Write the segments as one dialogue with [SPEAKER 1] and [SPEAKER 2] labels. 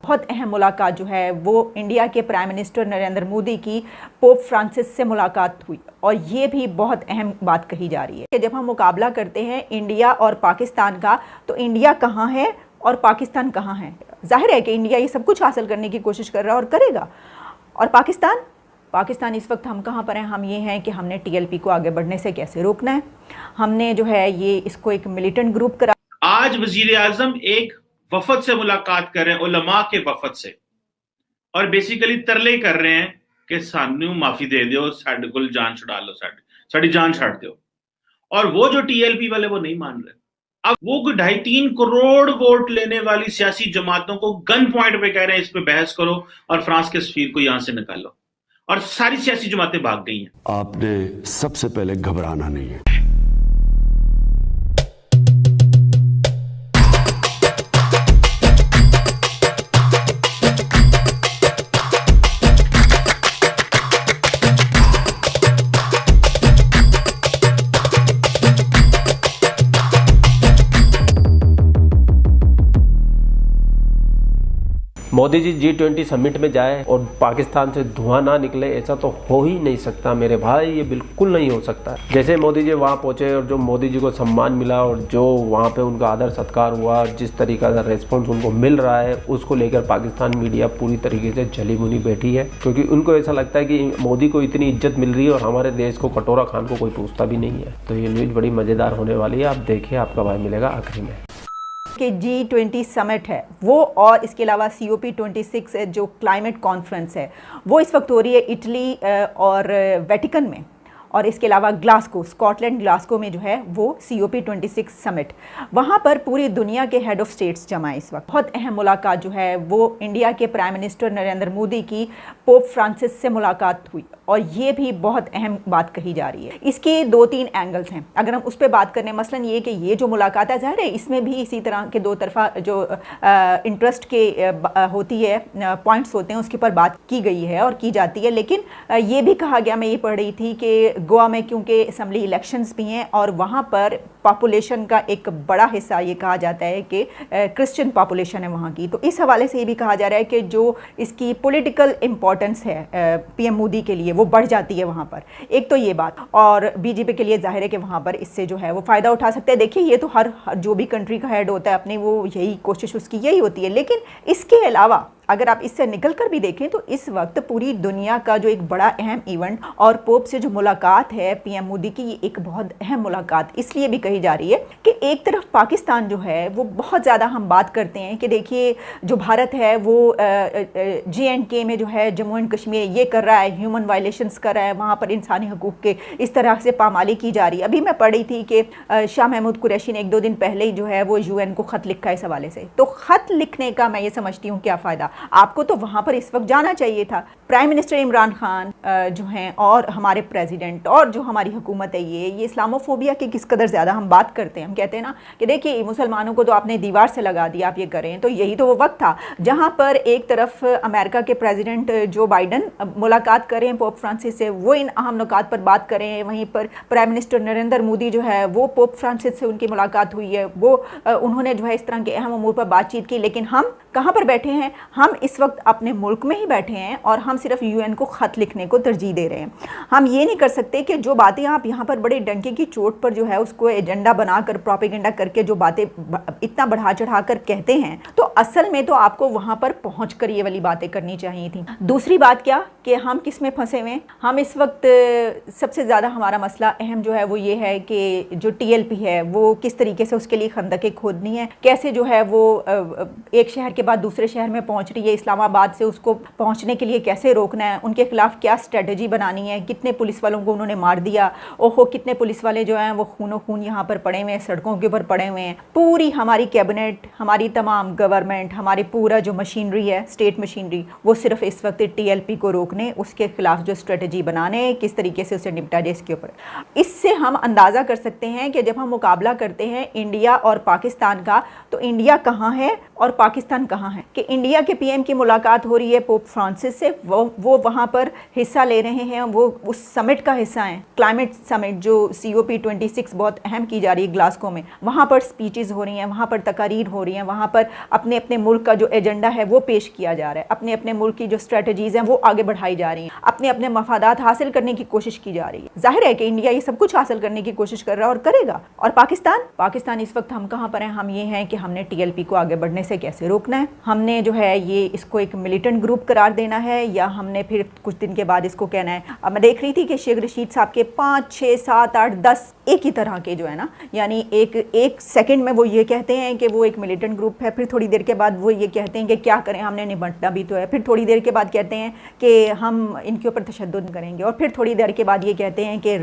[SPEAKER 1] बहुत अहम मुलाकात जो है वो इंडिया के प्राइम मिनिस्टर नरेंद्र मोदी की पोप फ्रांसिस से मुलाकात हुई और ये भी बहुत अहम बात कही जा रही है कि जब हम मुकाबला करते हैं इंडिया और पाकिस्तान का, तो इंडिया कहाँ है और पाकिस्तान कहाँ है। जाहिर है कि इंडिया ये सब कुछ हासिल करने की कोशिश कर रहा है और करेगा, और पाकिस्तान इस वक्त हम कहाँ पर हैं। हम ये हैं कि हमने टीएलपी को आगे बढ़ने से कैसे रोकना है। हमने जो है ये इसको एक मिलिटेंट ग्रुप करा।
[SPEAKER 2] आज वजीर आजम एक वफद से मुलाकात कर रहे हैं, उलमा के वफद से, और बेसिकली तरले कर रहे हैं कि सानू माफी दे दो, साडे को जान छुड़ा लो, साड़ी जान छाड़ दो। और वो जो टीएलपी वाले वो नहीं मान रहे। अब वो 2.5-3 करोड़ वोट लेने वाली सियासी जमातों को गन पॉइंट पे कह रहे हैं इस पे बहस करो और फ्रांस के सफीर को यहां से निकालो, और सारी सियासी जमातें भाग गई हैं।
[SPEAKER 3] आपने सबसे पहले घबराना नहीं है।
[SPEAKER 4] मोदी जी G20 समिट में जाए और पाकिस्तान से धुआं ना निकले, ऐसा तो हो ही नहीं सकता मेरे भाई, ये बिल्कुल नहीं हो सकता। जैसे मोदी जी वहाँ पहुँचे और जो मोदी जी को सम्मान मिला और जो वहाँ पे उनका आदर सत्कार हुआ, जिस तरीका का रेस्पॉन्स उनको मिल रहा है, उसको लेकर पाकिस्तान मीडिया पूरी तरीके से जली भुनी बैठी है, क्योंकि उनको ऐसा लगता है कि मोदी को इतनी इज्जत मिल रही है और हमारे देश को कटोरा खान को कोई पूछता भी नहीं है। तो ये न्यूज़ बड़ी मज़ेदार होने वाली है, आप देखिए, आपका भाई मिलेगा आखिरी में।
[SPEAKER 1] कि G20 समिट है वो, और इसके अलावा COP26 जो क्लाइमेट कॉन्फ्रेंस है वो इस वक्त हो रही है इटली और वेटिकन में, और इसके अलावा ग्लासगो, स्कॉटलैंड ग्लासगो में जो है वो COP26 समिट, वहाँ पर पूरी दुनिया के हेड ऑफ स्टेट्स जमा है इस वक्त। बहुत अहम मुलाकात जो है वो इंडिया के प्राइम मिनिस्टर नरेंद्र मोदी की पोप फ्रांसिस से मुलाकात हुई और ये भी बहुत अहम बात कही जा रही है। इसके 2-3 एंगल्स हैं, अगर हम उस पर बात करें, मसलन ये कि ये जो मुलाकात है, ज़ाहिर है इसमें भी इसी तरह के दो तरफा जो इंटरेस्ट के होती है, पॉइंट्स होते हैं, उसके ऊपर बात की गई है और की जाती है। लेकिन ये भी कहा गया, मैं ये पढ़ रही थी कि गोवा में क्योंकि असम्बली इलेक्शंस भी हैं और वहाँ पर पॉपुलेशन का एक बड़ा हिस्सा ये कहा जाता है कि क्रिश्चियन पॉपुलेशन है वहाँ की, तो इस हवाले से ये भी कहा जा रहा है कि जो इसकी पॉलिटिकल इम्पोर्टेंस है PM मोदी के लिए वो बढ़ जाती है वहाँ पर। एक तो ये बात, और BJP के लिए जाहिर है कि वहाँ पर इससे जो है वो फ़ायदा उठा सकते हैं। देखिए ये तो हर जो भी कंट्री का हेड होता है अपनी वो यही कोशिश उसकी यही होती है, लेकिन इसके अलावा अगर आप इससे निकल कर भी देखें तो इस वक्त पूरी दुनिया का जो एक बड़ा अहम इवेंट और पोप से जो मुलाकात है PM मोदी की, ये एक बहुत अहम मुलाकात इसलिए भी कही जा रही है कि एक तरफ पाकिस्तान जो है वो बहुत ज़्यादा हम बात करते हैं कि देखिए जो भारत है वो J&K में जो है जम्मू एंड कश्मीर ये कर रहा है, ह्यूमन वायलेशंस कर रहा है, वहाँ पर इंसानी हकूक़ के इस तरह से पामाली की जा रही है। अभी मैं पढ़ रही थी कि शाह महमूद कुरैशी ने 1-2 दिन पहले ही जो है वो UN को ख़त लिखा इस हवाले से। तो ख़त लिखने का मैं ये समझती हूँ क्या फ़ायदा, आपको तो वहाँ पर इस वक्त जाना चाहिए था। प्राइम मिनिस्टर इमरान खान जो हैं और हमारे प्रेसिडेंट और जो हमारी हुकूमत है ये इस्लामोफोबिया की किस कदर ज़्यादा हम बात करते हैं। हम कहते हैं ना कि देखिए मुसलमानों को तो आपने दीवार से लगा दिया, आप ये करें, तो यही तो वो वक्त था जहाँ पर एक तरफ अमेरिका के प्रेसिडेंट जो बाइडन मुलाकात करें पोप फ्रांसिस से, वो इन अहम नुकात पर बात करें, वहीं पर प्राइम मिनिस्टर नरेंद्र मोदी जो है वो पोप फ्रांसिस से उनकी मुलाकात हुई है, वो उन्होंने जो है इस तरह के अहम अमूर पर बातचीत की। लेकिन हम कहाँ पर बैठे हैं, हम इस वक्त अपने मुल्क में ही बैठे हैं और हम सिर्फ UN को ख़त लिखने को तरजीह दे रहे हैं। हम ये नहीं कर सकते कि जो बातें आप यहाँ पर बड़े डंके की चोट पर जो है उसको एजेंडा बनाकर प्रोपेगेंडा करके जो बातें इतना बढ़ा चढ़ा कर कहते हैं, तो असल में तो आपको वहाँ पर पहुँच कर ये वाली बातें करनी चाहिए थी। दूसरी बात क्या कि हम किस में फंसे हुए हैं, हम इस वक्त सबसे ज़्यादा हमारा मसला अहम जो है वो ये है कि जो TLP है वो किस तरीके से उसके लिए खंदकें खोदनी है, कैसे जो है वो एक शहर के बाद दूसरे शहर में पहुंच रही है, इस्लामाबाद से उसको पहुंचने के लिए कैसे रोकना है, उनके खिलाफ क्या स्ट्रेटजी बनानी है, कितने पुलिस वालों को उन्होंने मार दिया, ओहो कितने पुलिस वाले जो हैं वो खूनो खून यहाँ पर पड़े हुए हैं, सड़कों के ऊपर पड़े हुए हैं। पूरी हमारी कैबिनेट, हमारी तमाम गवर्नमेंट, हमारी पूरा जो मशीनरी है, स्टेट मशीनरी, वो सिर्फ इस वक्त TLP को रोकने, उसके खिलाफ जो स्ट्रेटजी बनाने, किस तरीके से उसे निपटा जाए इसके ऊपर। इससे हम अंदाज़ा कर सकते हैं कि जब हम मुकाबला करते हैं इंडिया और पाकिस्तान का, तो इंडिया कहाँ है और पाकिस्तान कहाँ हैं कि इंडिया के पीएम की मुलाकात हो रही है पोप फ्रांसिस से, वो वहाँ पर हिस्सा ले रहे हैं, वो उस समिट का हिस्सा हैं, क्लाइमेट समिट जो COP26 बहुत अहम की जा रही है ग्लासगो में। वहाँ पर स्पीचेस हो रही हैं, वहाँ पर तकारीर हो रही हैं, वहाँ पर अपने अपने मुल्क का जो एजेंडा है वो पेश किया जा रहा है, अपने अपने मुल्क की जो स्ट्रेटजीज हैं वो आगे बढ़ाई जा रही हैं, अपने अपने मफादात हासिल करने की कोशिश की जा रही है। जाहिर है कि इंडिया ये सब कुछ हासिल करने की कोशिश कर रहा है और करेगा। और पाकिस्तान इस वक्त हम कहाँ पर हैं? हम ये हैं कि हमने TLP को आगे बढ़ने से कैसे रोकना है, हमने जो है ये इसको एक मिलिटेंट ग्रुप करार देना है, या हमने फिर कुछ दिन के बाद इसको कहना है। अब मैं देख रही थी कि शेख रशीद साहब के 5, 6, 7, 8, 10 एक ही तरह के जो है ना, यानी एक सेकंड में वो ये कहते हैं कि वो एक मिलिटेंट ग्रुप है, फिर थोड़ी देर के बाद वो ये कहते हैं कि क्या करें, हमने निपटना भी तो है, फिर थोड़ी देर के बाद कहते हैं कि हम इनके ऊपर तशद्दुद करेंगे, और फिर थोड़ी देर के बाद ये कहते हैं कि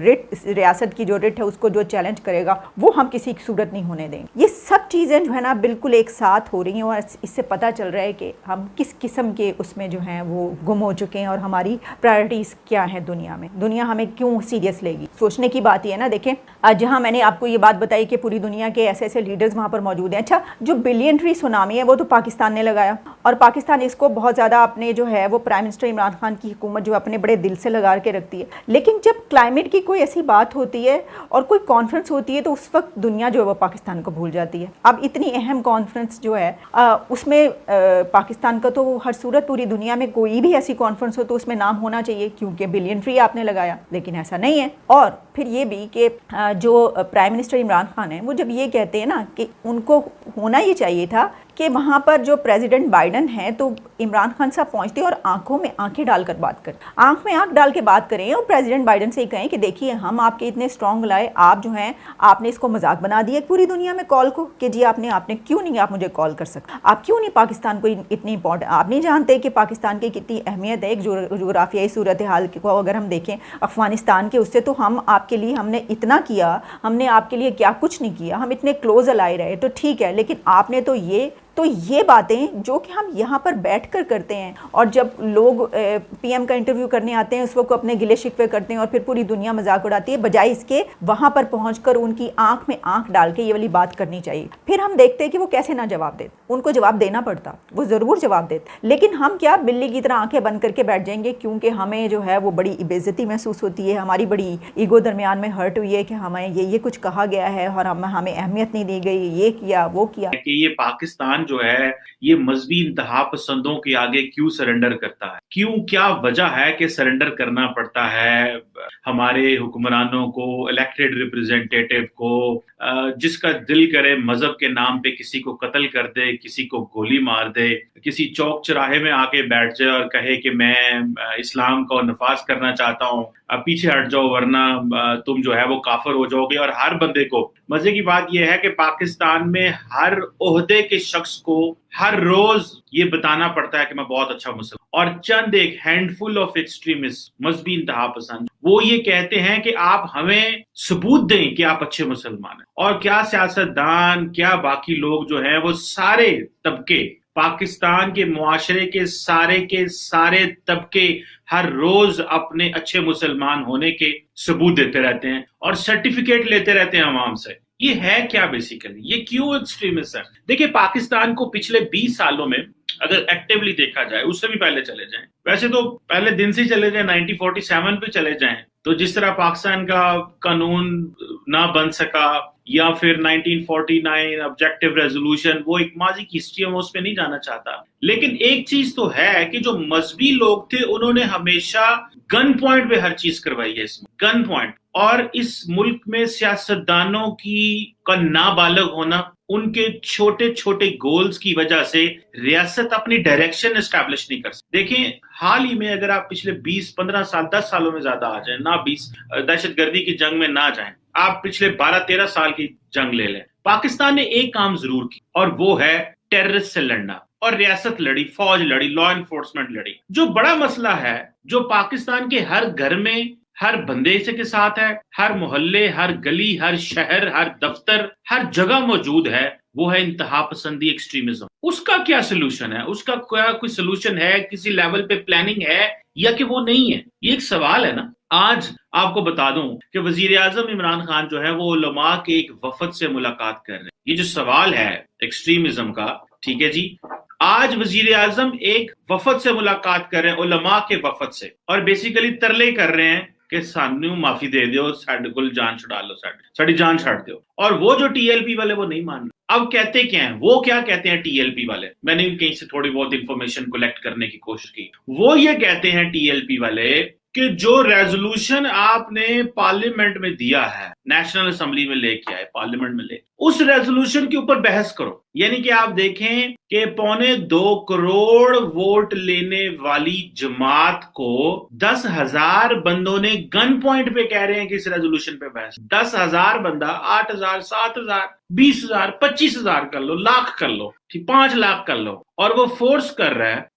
[SPEAKER 1] रियासत की जो रिट है उसको जो चैलेंज करेगा वो हम किसी की सूरत नहीं होने देंगे। ये सब चीज़ें जो है ना बिल्कुल एक साथ हो रही हैं, और इससे पता चल रहा है कि हम किस किस्म के उसमें जो हैं वो गुम हो चुके हैं, और हमारी प्रायोरिटीज़ क्या है दुनिया में, दुनिया हमें क्यों सीरियस लेगी। सोचने की बात ही है ना। देखें, जहाँ मैंने आपको ये बात बताई कि पूरी दुनिया के ऐसे ऐसे लीडर्स वहाँ पर मौजूद हैं। अच्छा, जो बिलियनरी सुनामी है वो तो पाकिस्तान ने लगाया, और पाकिस्तान इसको बहुत ज़्यादा अपने जो है वो प्राइम मिनिस्टर इमरान खान की हुकूमत जो अपने बड़े दिल से लगा के रखती है। लेकिन जब क्लाइमेट की कोई ऐसी बात होती है और कोई कॉन्फ्रेंस होती है तो उस वक्त दुनिया जो है वो पाकिस्तान को भूल जाती है। अब इतनी अहम कॉन्फ्रेंस जो है उसमें पाकिस्तान का तो हर सूरत, पूरी दुनिया में कोई भी ऐसी कॉन्फ्रेंस हो तो उसमें नाम होना चाहिए, क्योंकि बिलियनरी आपने लगाया, लेकिन ऐसा नहीं है। और फिर ये भी कि जो प्राइम मिनिस्टर इमरान खान है वो जब ये कहते हैं ना कि उनको होना ये चाहिए था कि वहाँ पर जो प्रेसिडेंट बाइडन है तो इमरान खान साहब पहुँचते और आंखों में आंखें डालकर बात करें, आंख में आंख डाल के बात करें, और प्रेसिडेंट बाइडन से ही कहें कि देखिए हम आपके इतने स्ट्रॉन्ग लाए, आप जो हैं आपने इसको मजाक बना दिया पूरी दुनिया में कॉल को कि जी आपने क्यों नहीं, आप मुझे कॉल कर सकते, आप क्यों नहीं पाकिस्तान को इतनी इंपॉर्टेंट, आप नहीं जानते कि पाकिस्तान की कितनी अहमियत है। एक जोग्राफियाई सूरत हाल को अगर हम देखें अफगानिस्तान के उससे, तो हम आपके लिए हमने इतना किया, हमने आपके लिए क्या कुछ नहीं किया, हम इतने क्लोज अलाई रहे, तो ठीक है, लेकिन आपने तो ये बातें जो कि हम यहाँ पर बैठकर करते हैं, और जब लोग PM का इंटरव्यू करने आते हैं उस वक्त अपने गिले शिकवे करते हैं और फिर पूरी दुनिया मजाक उड़ाती है, बजाय इसके वहाँ पर पहुँचकर उनकी आंख में आंख डाल के ये वाली बात करनी चाहिए। फिर हम देखते हैं कि वो कैसे ना जवाब देते, उनको जवाब देना पड़ता, वो ज़रूर जवाब देते, लेकिन हम क्या बिल्ली की तरह आंखें बंद करके बैठ जाएंगे, क्योंकि हमें जो है वो बड़ी बेइज्जती महसूस होती है, हमारी बड़ी ईगो दरमियान में हर्ट हुई है कि हमें ये कुछ कहा गया है और हमें अहमियत नहीं दी गई, ये किया वो किया।
[SPEAKER 2] कि ये पाकिस्तान जो है ये मजहबी इंतहा पसंदों के आगे क्यों सरेंडर करता है, क्यों, क्या वजह है कि सरेंडर करना पड़ता है हमारे हुक्मरानों को, इलेक्टेड रिप्रेजेंटेटिव को, जिसका दिल करे मजहब के नाम पे किसी को कत्ल कर दे, किसी को गोली मार दे, किसी चौक चौराहे में आके बैठ जाए और कहे कि मैं इस्लाम को नफाज करना चाहता हूँ, पीछे हट जाओ वरना तुम जो है वो काफिर हो जाओगे। और हर बंदे को, मजे की बात यह है कि पाकिस्तान में हर ओहदे के शख्स को हर रोज ये बताना पड़ता है कि मैं बहुत अच्छा मुसलमान, और चंद एक हैंडफुल ऑफ एक्सट्रीमिस्ट मजहबी इंतहा पसंद वो ये कहते हैं कि आप हमें सबूत दें कि आप अच्छे मुसलमान हैं। और क्या सियासतदान, क्या बाकी लोग जो हैं वो सारे तबके, पाकिस्तान के मुआशरे के सारे तबके हर रोज अपने अच्छे मुसलमान होने के सबूत देते रहते हैं और सर्टिफिकेट लेते रहते हैं अवाम से। ये है क्या बेसिकली, ये क्यों एक्सट्रीमिस्ट है? देखिए, पाकिस्तान को पिछले 20 सालों में अगर एक्टिवली देखा जाए, उससे भी पहले चले जाएं, वैसे तो पहले दिन से चले जाएं, 1947 पे चले जाएं, तो जिस तरह पाकिस्तान का कानून ना बन सका, या फिर 1949 ऑब्जेक्टिव रेजोल्यूशन, वो एक माजी की हिस्ट्री है, मैं उस पर नहीं जाना चाहता। लेकिन एक चीज तो है कि जो मजहबी लोग थे उन्होंने हमेशा गन पॉइंट पे हर चीज करवाई है, इसमें गन पॉइंट। और इस मुल्क में सियासतदानों का नाबालिग होना, उनके छोटे छोटे गोल्स की वजह से रियासत अपनी डायरेक्शन एस्टैब्लिश नहीं कर सकती। देखें, हाल ही में अगर आप पिछले 20-15 साल, 10 सालों में ज्यादा आ जाए ना, 20 दहशतगर्दी की जंग में ना जाएं, आप पिछले 12-13 साल की जंग ले लें, पाकिस्तान ने एक काम जरूर की और वो है टेररिस्ट से लड़ना। और रियासत लड़ी, फौज लड़ी, लॉ एनफोर्समेंट लड़ी। जो बड़ा मसला है, जो पाकिस्तान के हर घर में हर बंदे से के साथ है, हर मोहल्ले, हर गली, हर शहर, हर दफ्तर, हर जगह मौजूद है, वो है इंतहा पसंदी, एक्सट्रीमिज्म। उसका क्या सोल्यूशन है? उसका क्या कोई सोल्यूशन है? किसी लेवल पे प्लानिंग है या कि वो नहीं है? ये एक सवाल है ना। आज आपको बता दूं कि वजीर आजम इमरान खान जो है वो उलमा के एक वफद से मुलाकात कर रहे हैं। ये जो सवाल है एक्सट्रीमिज्म का, ठीक है जी। आज वजीर आजम एक वफद से मुलाकात कर रहे हैं, उलमा के वफद से, और बेसिकली तरले कर रहे हैं कि सानू माफी दे दो, साडे कोल जान छुड़ा लो, साडी जान छाड़ दो। और वो जो टीएलपी वाले वो नहीं मान रहे। अब कहते क्या हैं, वो क्या कहते हैं टीएलपी वाले, मैंने कहीं से थोड़ी बहुत इंफॉर्मेशन कलेक्ट करने की कोशिश की। वो ये कहते हैं टीएलपी वाले कि जो रेजोल्यूशन आपने पार्लियामेंट में दिया है, नेशनल असेंबली में लेके आए, पार्लियामेंट में ले, उस रेजोल्यूशन के ऊपर बहस करो। यानी कि आप देखें कि 2.25 करोड़ वोट लेने वाली जमात को 10,000 बंदों ने गन पॉइंट पे कह रहे हैं कि इस रेजोल्यूशन पे बहस। 10,000 बंदा 8,000, 7,000, 20,000, 25,000 कर लो, लाख कर लो, 5 लाख कर लो, और वो फोर्स कर रहा है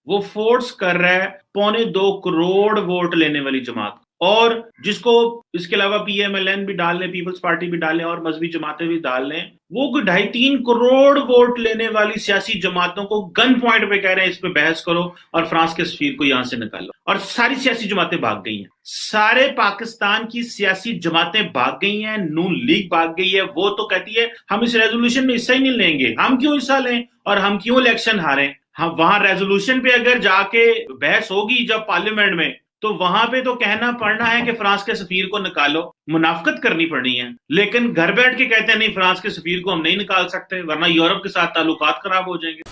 [SPEAKER 2] 2.25 करोड़ वोट लेने वाली जमात, और जिसको इसके अलावा पीएमएलएन भी डाल लें, पीपल्स पार्टी भी डाल लें और मजहबी जमातें भी डाल लें, वो 2.5-3 करोड़ वोट लेने वाली सियासी जमातों को गन पॉइंट पे कह रहे हैं इस पे बहस करो और फ्रांस के सफीर को यहां से निकालो। और सारी सियासी जमातें भाग गई हैं, सारे पाकिस्तान की सियासी जमातें भाग गई हैं, नून लीग भाग गई है। वो तो कहती है हम इस रेजोल्यूशन में हिस्सा ही नहीं लेंगे, हम क्यों हिस्सा लें और हम क्यों इलेक्शन हारें। हम वहां रेजोल्यूशन पे अगर जाके बहस होगी जब पार्लियामेंट में, तो वहां पे तो कहना पड़ना है कि फ्रांस के सफीर को निकालो, मुनाफकत करनी पड़नी है। लेकिन घर बैठ के कहते हैं नहीं, फ्रांस के सफीर को हम नहीं निकाल सकते वरना यूरोप के साथ ताल्लुकात खराब हो जाएंगे।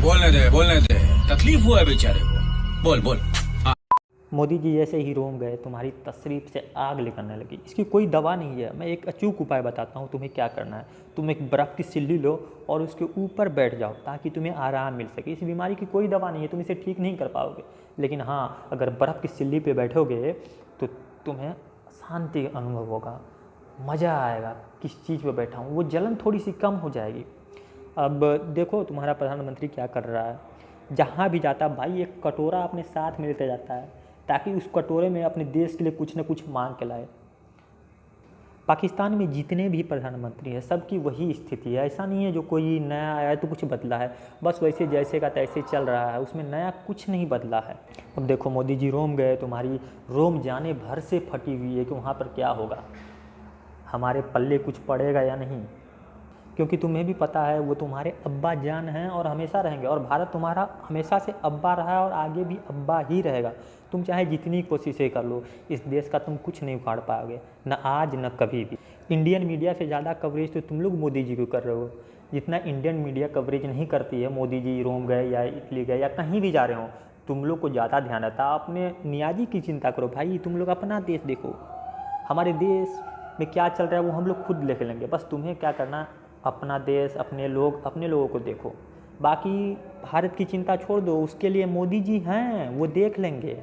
[SPEAKER 5] बोलने दे, तकलीफ हुआ है बेचारे को, बोल।
[SPEAKER 6] मोदी जी जैसे ही रोम गए तुम्हारी तशरीफ से आग निकलने लगी। इसकी कोई दवा नहीं है। मैं एक अचूक उपाय बताता हूँ तुम्हें क्या करना है। तुम एक बर्फ़ की सिल्ली लो और उसके ऊपर बैठ जाओ ताकि तुम्हें आराम मिल सके। इस बीमारी की कोई दवा नहीं है, तुम इसे ठीक नहीं कर पाओगे। लेकिन हाँ, अगर बर्फ़ की सिल्ली पे बैठोगे तो तुम्हें शांति अनुभव होगा, मज़ा आएगा। किस चीज़ पे बैठा हूँ, वो जलन थोड़ी सी कम हो जाएगी। अब देखो तुम्हारा प्रधानमंत्री क्या कर रहा है, जहाँ भी जाता भाई एक कटोरा अपने साथ में लेते जाता है ताकि उस कटोरे में अपने देश के लिए कुछ न कुछ मांग के लाए। पाकिस्तान में जितने भी प्रधानमंत्री हैं सबकी वही स्थिति है। ऐसा नहीं है जो कोई नया आया है तो कुछ बदला है, बस वैसे जैसे का तैसे चल रहा है, उसमें नया कुछ नहीं बदला है। अब देखो मोदी जी रोम गए, तुम्हारी रोम जाने भर से फटी हुई है कि वहाँ पर क्या होगा, हमारे पल्ले कुछ पड़ेगा या नहीं। क्योंकि तुम्हें भी पता है वो तुम्हारे अब्बा जान हैं और हमेशा रहेंगे, और भारत तुम्हारा हमेशा से अब्बा रहा है और आगे भी अब्बा ही रहेगा। तुम चाहे जितनी कोशिशें कर लो, इस देश का तुम कुछ नहीं उखाड़ पाओगे, न आज न कभी भी। इंडियन मीडिया से ज़्यादा कवरेज तो तुम लोग मोदी जी को कर रहे हो, जितना इंडियन मीडिया कवरेज नहीं करती है। मोदी जी रोम गए या इटली गए या कहीं भी जा रहे हो, तुम लोग को ज़्यादा ध्यान रहता है। अपने नियाजी की चिंता करो भाई, तुम लोग अपना देश देखो। हमारे देश में क्या चल रहा है वो हम लोग खुद देख लेंगे, बस तुम्हें क्या करना, अपना देश, अपने लोगों को देखो। बाकी भारत की चिंता छोड़ दो, उसके लिए मोदी जी हैं, वो देख लेंगे।